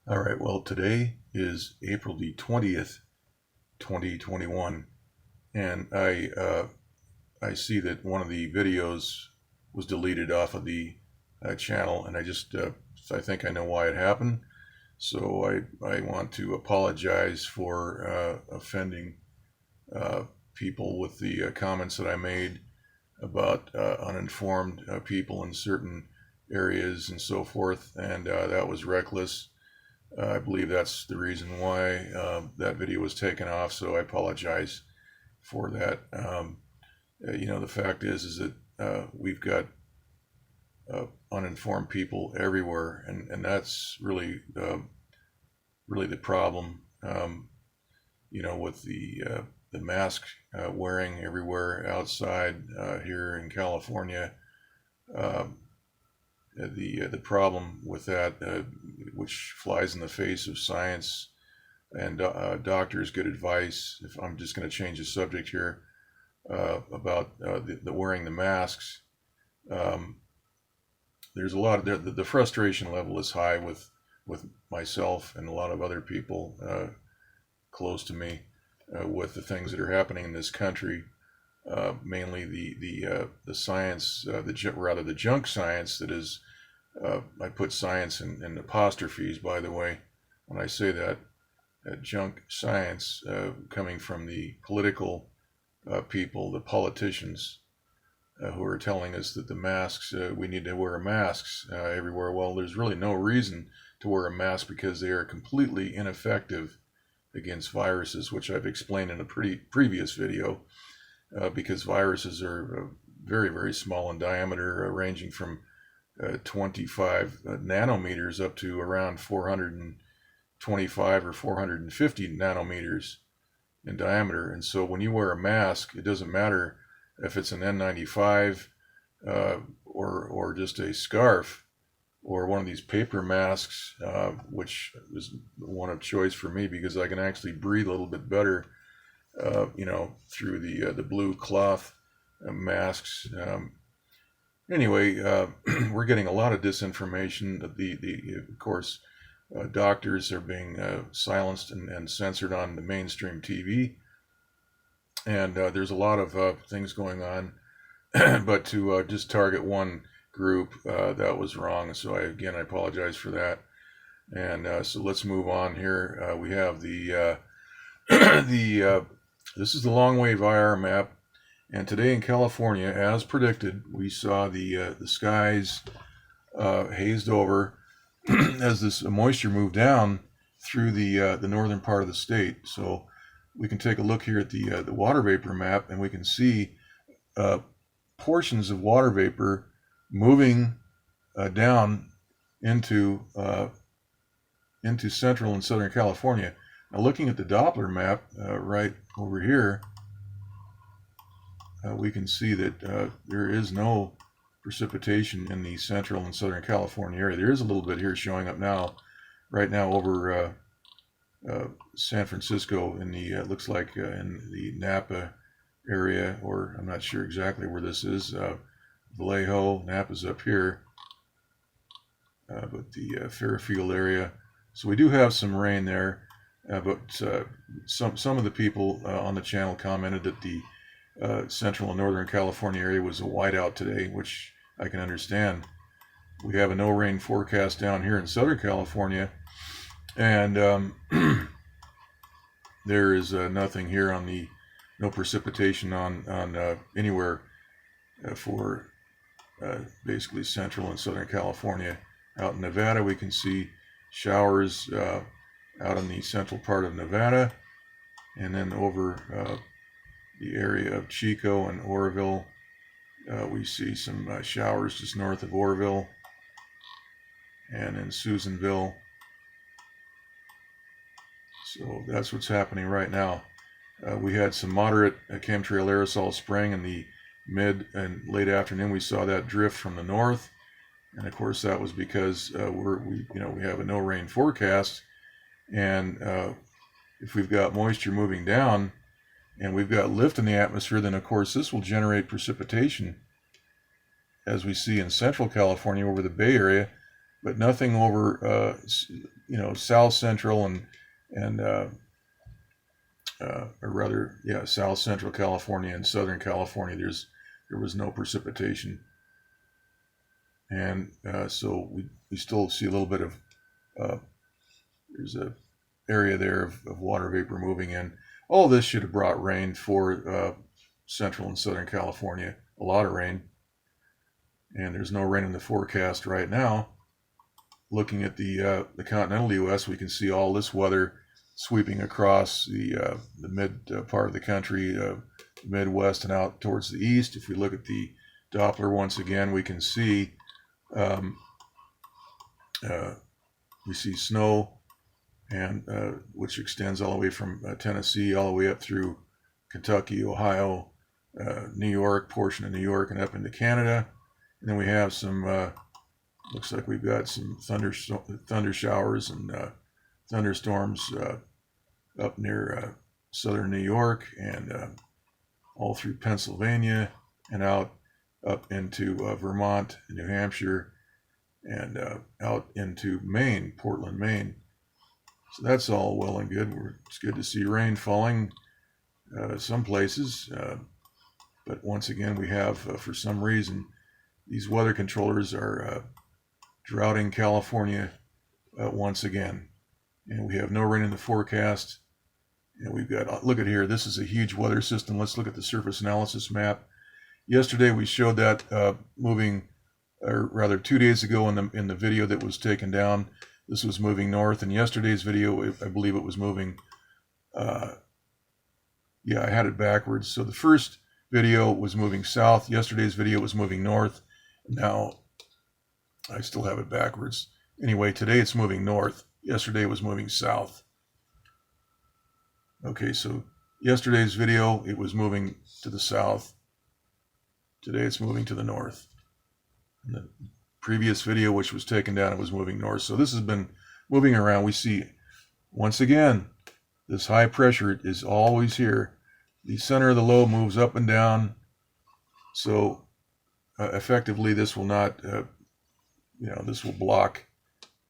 All right, well, today is April the 20th, 2021, and I see that one of the videos was deleted off of the channel, and I think I know why it happened. So I want to apologize for offending people with the comments that I made about uninformed people in certain areas and so forth, and that was reckless. I believe that's the reason why that video was taken off, so I apologize for that. The fact is that we've got uninformed people everywhere, and that's really the problem. With the mask wearing everywhere outside here in California. The problem with that, which flies in the face of science and doctors' good advice. If I'm just going to change the subject here about the wearing the masks, there's a lot of the frustration level is high with myself and a lot of other people close to me with the things that are happening in this country. Mainly the science, the junk science that is. I put science in apostrophes, by the way, when I say that. Junk science coming from the political people, the politicians, who are telling us that the masks, we need to wear masks everywhere. Well, there's really no reason to wear a mask because they are completely ineffective against viruses, which I've explained in a previous video. Because viruses are very, very small in diameter, ranging from 25 nanometers up to around 425 or 450 nanometers in diameter. And so when you wear a mask, it doesn't matter if it's an N95 or just a scarf or one of these paper masks, which is one of choice for me because I can actually breathe a little bit better through the blue cloth masks. Anyway, we're getting a lot of disinformation. Of course, doctors are being silenced and censored on the mainstream TV, and there's a lot of things going on. But to just target one group, that was wrong. So I apologize for that. And so let's move on here. We have the this is the long wave IR map, and today in California, as predicted, we saw the skies hazed over as this moisture moved down through the northern part of the state. So we can take a look here at the water vapor map, and we can see portions of water vapor moving down into central and southern California. Now, looking at the Doppler map right over here, we can see that there is no precipitation in the central and southern California area. There is a little bit here showing up right now over San Francisco in the looks like in the Napa area, or I'm not sure exactly where this is. Vallejo, Napa's up here, but the Fairfield area. So we do have some rain there. But some of the people on the channel commented that the central and northern California area was a whiteout today, which I can understand. We have a no rain forecast down here in Southern California, and there is nothing here on no precipitation on anywhere for basically Central and Southern California. Out in Nevada, we can see showers out in the central part of Nevada, and then over the area of Chico and Oroville, we see some showers just north of Oroville, and in Susanville. So that's what's happening right now. We had some moderate chemtrail aerosol spraying in the mid and late afternoon. We saw that drift from the north, and of course that was because we have a no rain forecast. And if we've got moisture moving down and we've got lift in the atmosphere, then of course this will generate precipitation, as we see in central California over the Bay Area. but nothing over south central and or rather, yeah, south central California and southern California. There was no precipitation, and so we still see a little bit of there's a area there of water vapor moving in. All this should have brought rain for central and southern California, a lot of rain, and there's no rain in the forecast right now. Looking at the continental U.S., we can see all this weather sweeping across the mid part of the country, Midwest, and out towards the east. If we look at the Doppler once again, we can see we see snow, and which extends all the way from Tennessee all the way up through Kentucky, Ohio, New York, portion of New York, and up into Canada. And then we have some. Looks like we've got some thunder showers and thunderstorms up near southern New York and all through Pennsylvania and out up into Vermont and New Hampshire and out into Maine, Portland, Maine. So that's all well and good. It's good to see rain falling some places, but once again we have, for some reason, these weather controllers are droughting California once again. And we have no rain in the forecast. And we've got, look at here, this is a huge weather system. Let's look at the surface analysis map. Yesterday we showed that moving, or rather 2 days ago in the video that was taken down, this was moving north. In yesterday's video, I believe it was moving, yeah, I had it backwards. So the first video was moving south. Yesterday's video was moving north. Now, I still have it backwards. Anyway, today it's moving north. Yesterday it was moving south. Okay, so yesterday's video, it was moving to the south. Today it's moving to the north. In the previous video, which was taken down, it was moving north. So this has been moving around. We see, once again, this high pressure is always here. The center of the low moves up and down. So effectively, this will not... this will block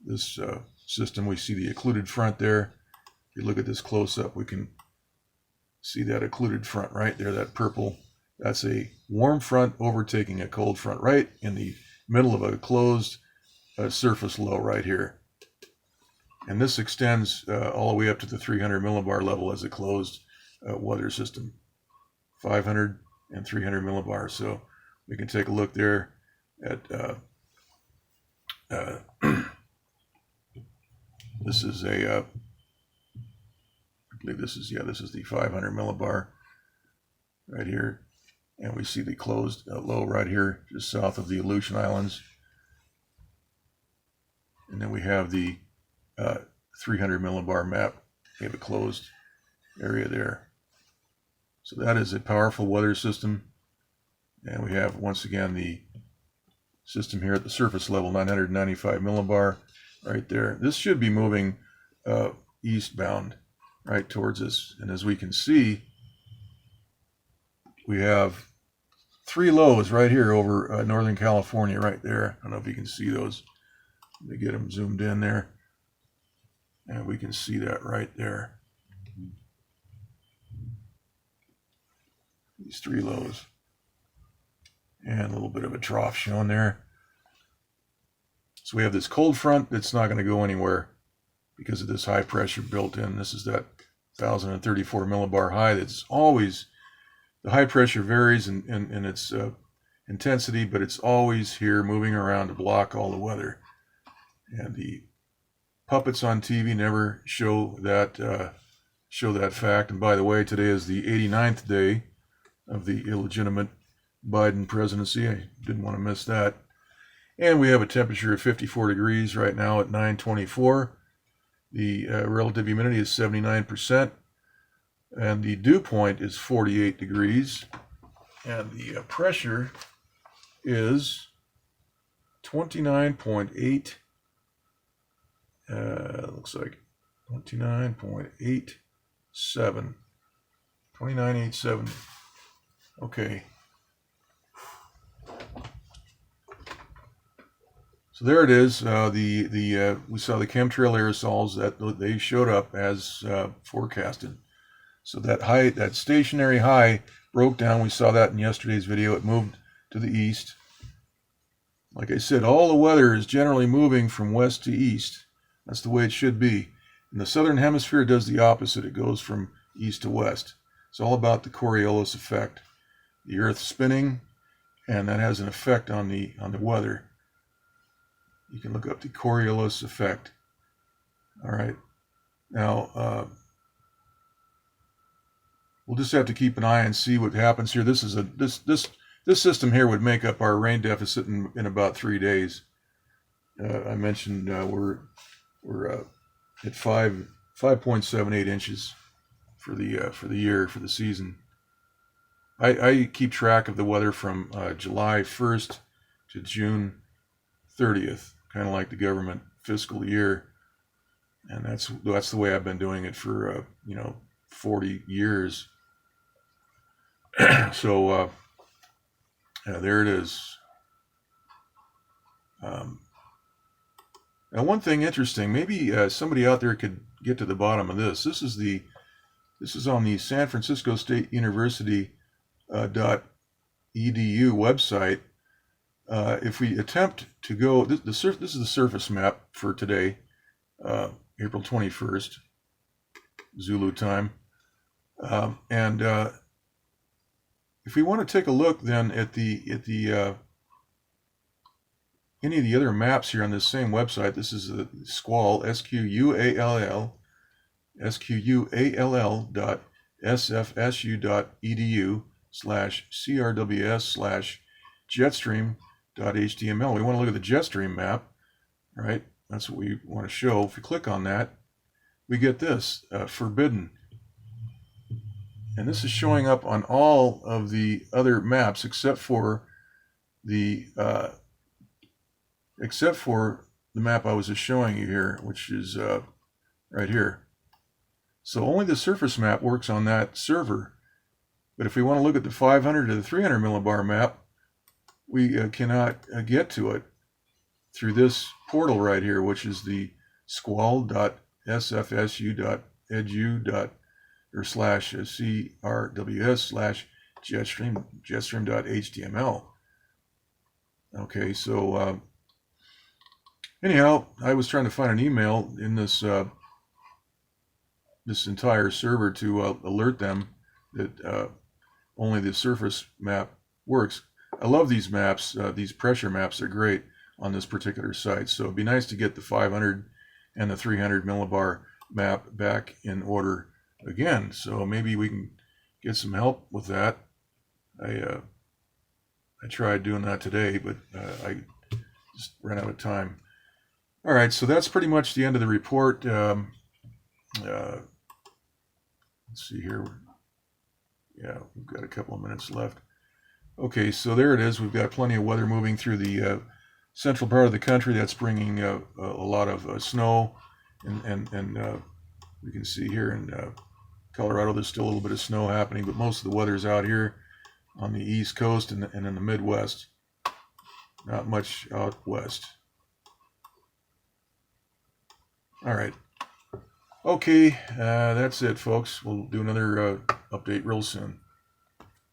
this system. We see the occluded front there. If you look at this close up, we can see that occluded front right there, that purple. That's a warm front overtaking a cold front right in the middle of a closed surface low right here. And this extends all the way up to the 300 millibar level as a closed weather system. 500 and 300 millibar. So we can take a look there at this is a I believe this is the 500 millibar right here, and we see the closed low right here just south of the Aleutian Islands, and then we have the 300 millibar map. We have a closed area there. So that is a powerful weather system, and we have once again the system here at the surface level, 995 millibar right there. This should be moving eastbound right towards us. And as we can see, we have three lows right here over Northern California right there. I don't know if you can see those. Let me get them zoomed in there. And we can see that right there. These three lows. And a little bit of a trough shown there. So we have this cold front that's not going to go anywhere because of this high pressure built in. This is that 1,034 millibar high. That's always, the high pressure varies in its intensity, but it's always here moving around to block all the weather. And the puppets on TV never show that fact. And by the way, today is the 89th day of the illegitimate Biden presidency. I didn't want to miss that. And we have a temperature of 54 degrees right now at 9:24. The relative humidity is 79%. And the dew point is 48 degrees. And the pressure is 29.8. Looks like 29.87. 29.87. Okay. So there it is. We saw the chemtrail aerosols that they showed up as forecasted. So that stationary high broke down. We saw that in yesterday's video. It moved to the east. Like I said, all the weather is generally moving from west to east. That's the way it should be. In the southern hemisphere, it does the opposite. It goes from east to west. It's all about the Coriolis effect. The Earth spinning, and that has an effect on the weather. You can look up the Coriolis effect. All right. Now, we'll just have to keep an eye and see what happens here. This system here would make up our rain deficit in about 3 days. I mentioned we're at 5.78 inches for the year, for the season. I keep track of the weather from July 1st to June 30th, kind of like the government fiscal year, and that's the way I've been doing it for 40 years. So there it is. Now, one thing interesting, maybe somebody out there could get to the bottom of this. This is on the San Francisco State University .edu website. If we attempt to go, this is the surface map for today, April 21st, Zulu time, and if we want to take a look then at any of the other maps here on this same website, this is the Squall, squall.sfsu.edu/crws/jetstream.html. We want to look at the Jetstream map, right? That's what we want to show. If we click on that, we get this, forbidden. And this is showing up on all of the other maps except for the map I was just showing you here, which is right here. So only the surface map works on that server. But if we want to look at the 500 to the 300 millibar map, we cannot get to it through this portal right here, which is the squall.sfsu.edu/crws/jetstream.html. Okay, so anyhow, I was trying to find an email in this entire server to alert them that only the surface map works. I love these maps. These pressure maps are great on this particular site. So it'd be nice to get the 500 and the 300 millibar map back in order again. So maybe we can get some help with that. I tried doing that today, but I just ran out of time. All right, so that's pretty much the end of the report. Let's see here. Yeah, we've got a couple of minutes left. Okay, so there it is. We've got plenty of weather moving through the central part of the country. That's bringing a lot of snow, and we can see here in Colorado there's still a little bit of snow happening, but most of the weather's out here on the East Coast and in the Midwest. Not much out west. All right. Okay, that's it, folks. We'll do another update real soon.